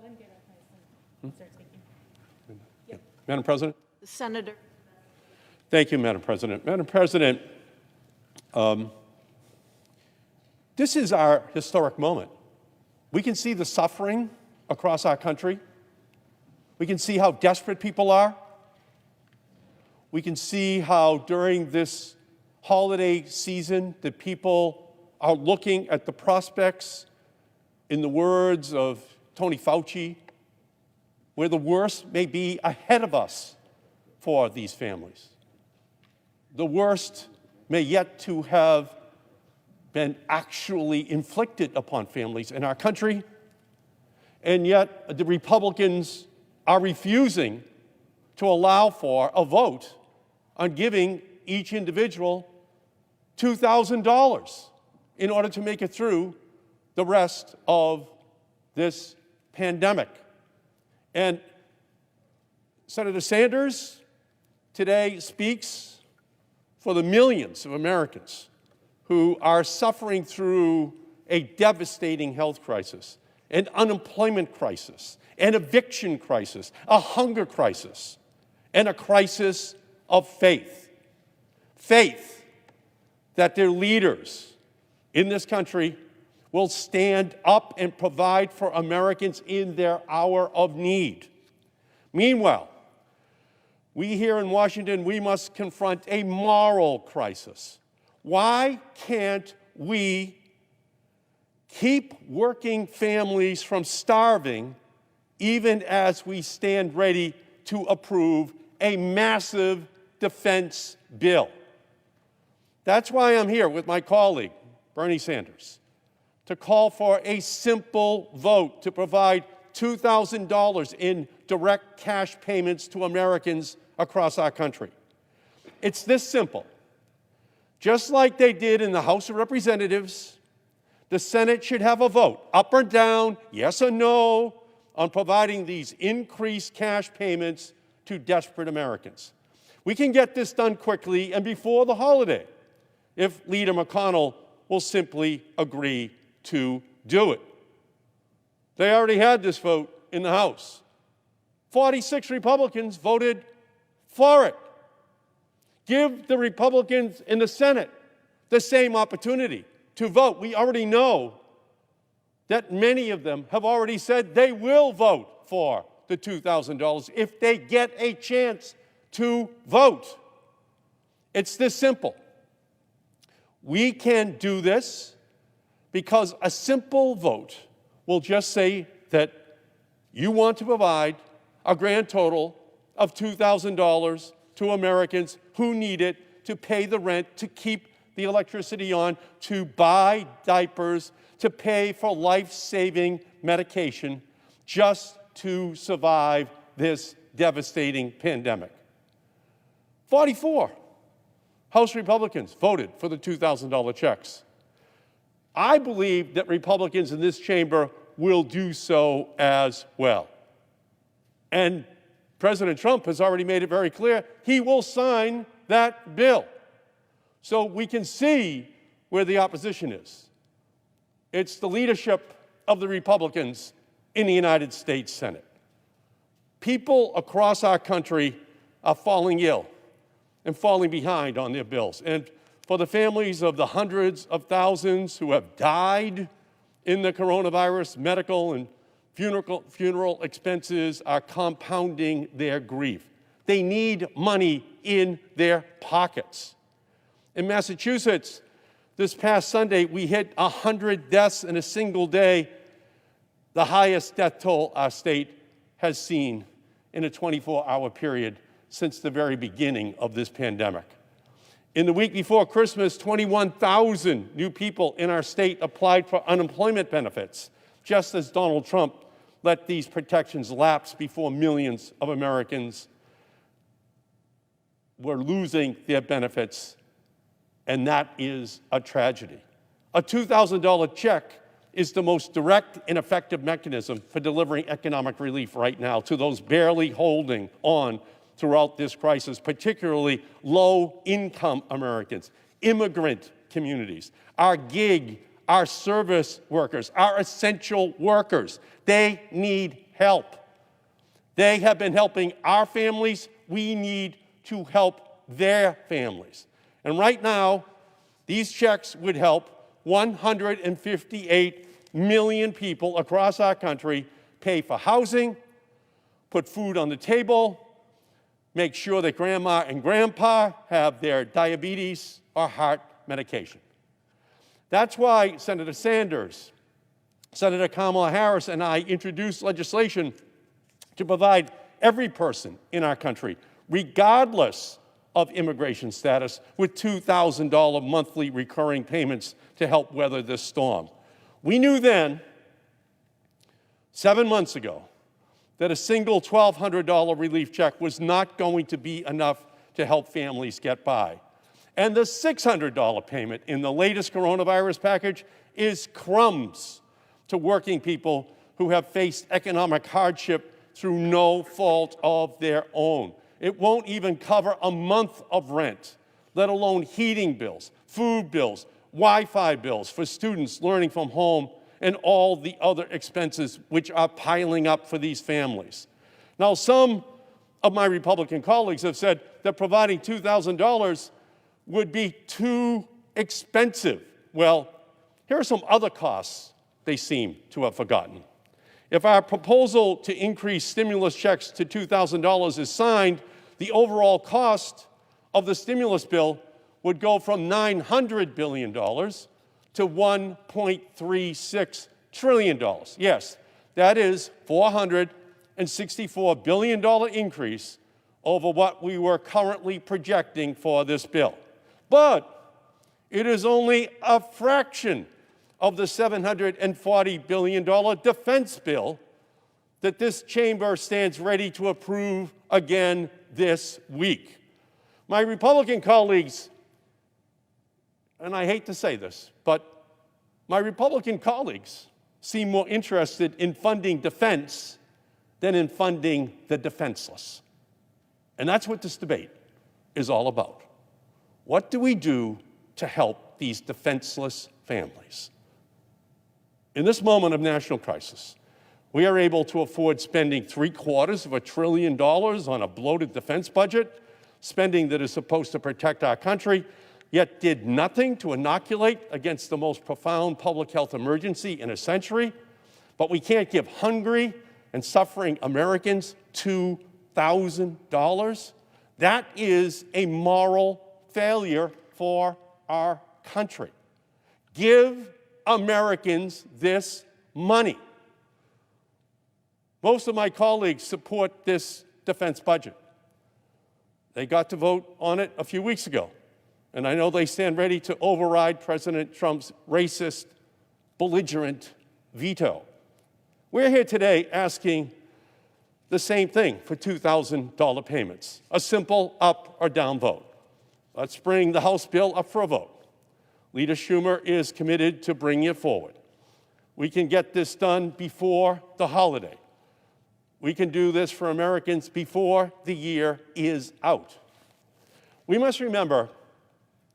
let him get up nice and start speaking. Yep. Madam President? The Senator. Thank you, Madam President. Madam President, this is our historic moment. We can see the suffering across our country. We can see how desperate people are. We can see how during this holiday season that people are looking at the prospects, in the words of Tony Fauci, where the worst may be ahead of us for these families. The worst may yet to have been actually inflicted upon families in our country, and yet the Republicans are refusing to allow for a vote on giving each individual $2,000 in order to make it through the rest of this pandemic. And Senator Sanders today speaks for the millions of Americans who are suffering through a devastating health crisis, an unemployment crisis, an eviction crisis, a hunger crisis, and a crisis of faith. Faith that their leaders in this country will stand up and provide for Americans in their hour of need. Meanwhile, we here in Washington, we must confront a moral crisis. Why can't we keep working families from starving even as we stand ready to approve a massive defense bill? That's why I'm here with my colleague, Bernie Sanders, to call for a simple vote to provide $2,000 in direct cash payments to Americans across our country. It's this simple. Just like they did in the House of Representatives, the Senate should have a vote, up or down, yes or no, on providing these increased cash payments to desperate Americans. We can get this done quickly and before the holiday if Leader McConnell will simply agree to do it. They already had this vote in the House. 46 Republicans voted for it. Give the Republicans in the Senate the same opportunity to vote. We already know that many of them have already said they will vote for the $2,000 if they get a chance to vote. It's this simple. We can do this because a simple vote will just say that you want to provide a grand total of $2,000 to Americans who need it to pay the rent, to keep the electricity on, to buy diapers, to pay for life-saving medication, just to survive this devastating pandemic. 44 House Republicans voted for the $2,000 checks. I believe that Republicans in this chamber will do so as well. And President Trump has already made it very clear he will sign that bill. So we can see where the opposition is. It's the leadership of the Republicans in the United States Senate. People across our country are falling ill and falling behind on their bills. And for the families of the hundreds of thousands who have died in the coronavirus, medical and funeral expenses are compounding their grief. They need money in their pockets. In Massachusetts, this past Sunday, we hit 100 deaths in a single day, the highest death toll our state has seen in a 24-hour period since the very beginning of this pandemic. In the week before Christmas, 21,000 new people in our state applied for unemployment benefits, just as Donald Trump let these protections lapse before millions of Americans were losing their benefits, and that is a tragedy. A $2,000 check is the most direct and effective mechanism for delivering economic relief right now to those barely holding on throughout this crisis, particularly low-income Americans, immigrant communities, our gig, our service workers, our essential workers. They need help. They have been helping our families. We need to help their families. And right now, these checks would help 158 million people across our country pay for housing, put food on the table, make sure that grandma and grandpa have their diabetes or heart medication. That's why Senator Sanders, Senator Kamala Harris, and I introduced legislation to provide every person in our country, regardless of immigration status, with $2,000 monthly recurring payments to help weather this storm. We knew then, 7 months ago, that a single $1,200 relief check was not going to be enough to help families get by. And the $600 payment in the latest coronavirus package is crumbs to working people who have faced economic hardship through no fault of their own. It won't even cover a month of rent, let alone heating bills, food bills, Wi-Fi bills for students learning from home, and all the other expenses which are piling up for these families. Now, some of my Republican colleagues have said that providing $2,000 would be too expensive. Well, here are some other costs they seem to have forgotten. If our proposal to increase stimulus checks to $2,000 is signed, the overall cost of the stimulus bill would go from $900 billion to $1.36 trillion. Yes, that is $464 billion increase over what we were currently projecting for this bill. But it is only a fraction of the $740 billion defense bill that this chamber stands ready to approve again this week. My Republican colleagues, and I hate to say this, but my Republican colleagues seem more interested in funding defense than in funding the defenseless. And that's what this debate is all about. What do we do to help these defenseless families? In this moment of national crisis, we are able to afford spending $750 billion on a bloated defense budget, spending that is supposed to protect our country, yet did nothing to inoculate against the most profound public health emergency in a century. But we can't give hungry and suffering Americans $2,000. That is a moral failure for our country. Give Americans this money. Most of my colleagues support this defense budget. They got to vote on it a few weeks ago. And I know they stand ready to override President Trump's racist, belligerent veto. We're here today asking the same thing for $2,000 payments, a simple up or down vote. Let's bring the House bill up for a vote. Leader Schumer is committed to bringing it forward. We can get this done before the holiday. We can do this for Americans before the year is out. We must remember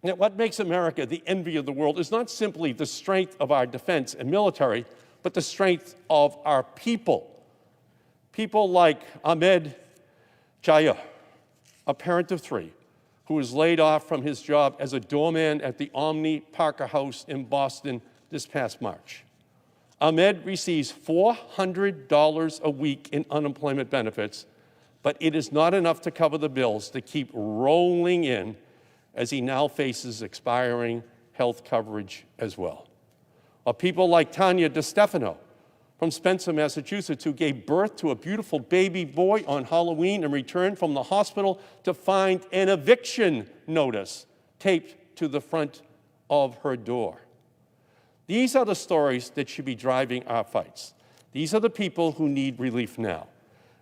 that what makes America the envy of the world is not simply the strength of our defense and military, but the strength of our people. People like Ahmed Jaya, a parent of 3, who was laid off from his job as a doorman at the Omni Parker House in Boston this past March. Ahmed receives $400 a week in unemployment benefits, but it is not enough to cover the bills that keep rolling in as he now faces expiring health coverage as well. Or people like Tanya DeStefano from Spencer, Massachusetts, who gave birth to a beautiful baby boy on Halloween and returned from the hospital to find an eviction notice taped to the front of her door. These are the stories that should be driving our fights. These are the people who need relief now.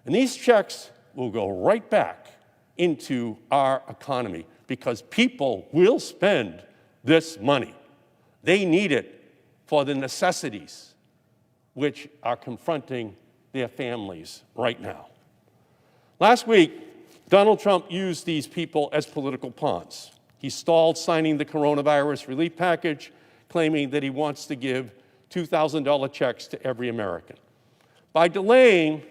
And these checks will go right back into our economy because people will spend this money. They need it for the necessities which are confronting their families right now. Last week, Donald Trump used these people as political pawns. He stalled signing the coronavirus relief package, claiming that he wants to give $2,000 checks to every American. By delaying,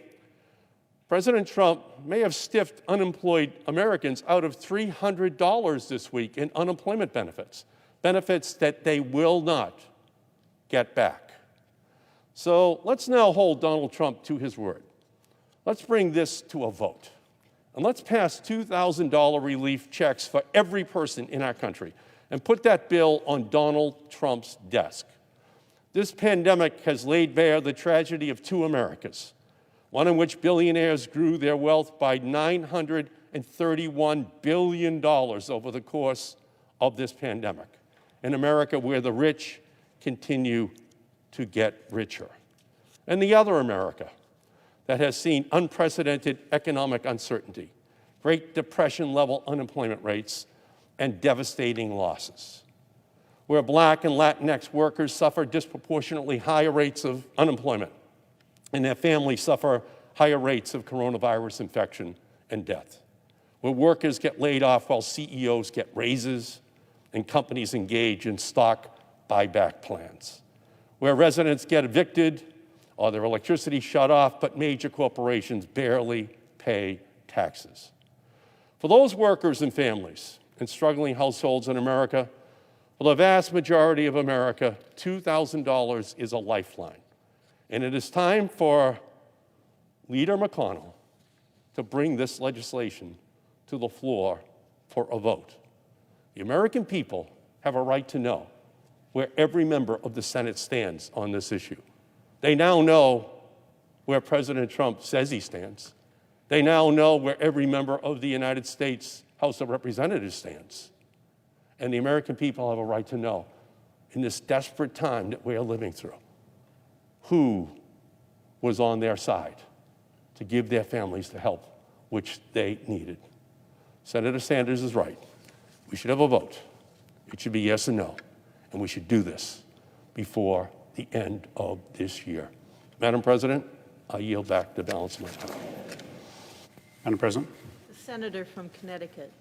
President Trump may have stiffed unemployed Americans out of $300 this week in unemployment benefits, benefits that they will not get back. So let's now hold Donald Trump to his word. Let's bring this to a vote. And let's pass $2,000 relief checks for every person in our country and put that bill on Donald Trump's desk. This pandemic has laid bare the tragedy of two Americas, one in which billionaires grew their wealth by $931 billion over the course of this pandemic, in America where the rich continue to get richer, and the other America that has seen unprecedented economic uncertainty, Great Depression-level unemployment rates, and devastating losses, where Black and Latinx workers suffer disproportionately higher rates of unemployment, and their families suffer higher rates of coronavirus infection and death, where workers get laid off while CEOs get raises and companies engage in stock buyback plans, where residents get evicted or their electricity shut off, but major corporations barely pay taxes. For those workers and families and struggling households in America, for the vast majority of America, $2,000 is a lifeline. And it is time for Leader McConnell to bring this legislation to the floor for a vote. The American people have a right to know where every member of the Senate stands on this issue. They now know where President Trump says he stands. They now know where every member of the United States House of Representatives stands. And the American people have a right to know, in this desperate time that we are living through, who was on their side to give their families the help which they needed. Senator Sanders is right. We should have a vote. It should be yes and no. And we should do this before the end of this year. Madam President, I yield back the balance of my time. Madam President. The senator from Connecticut.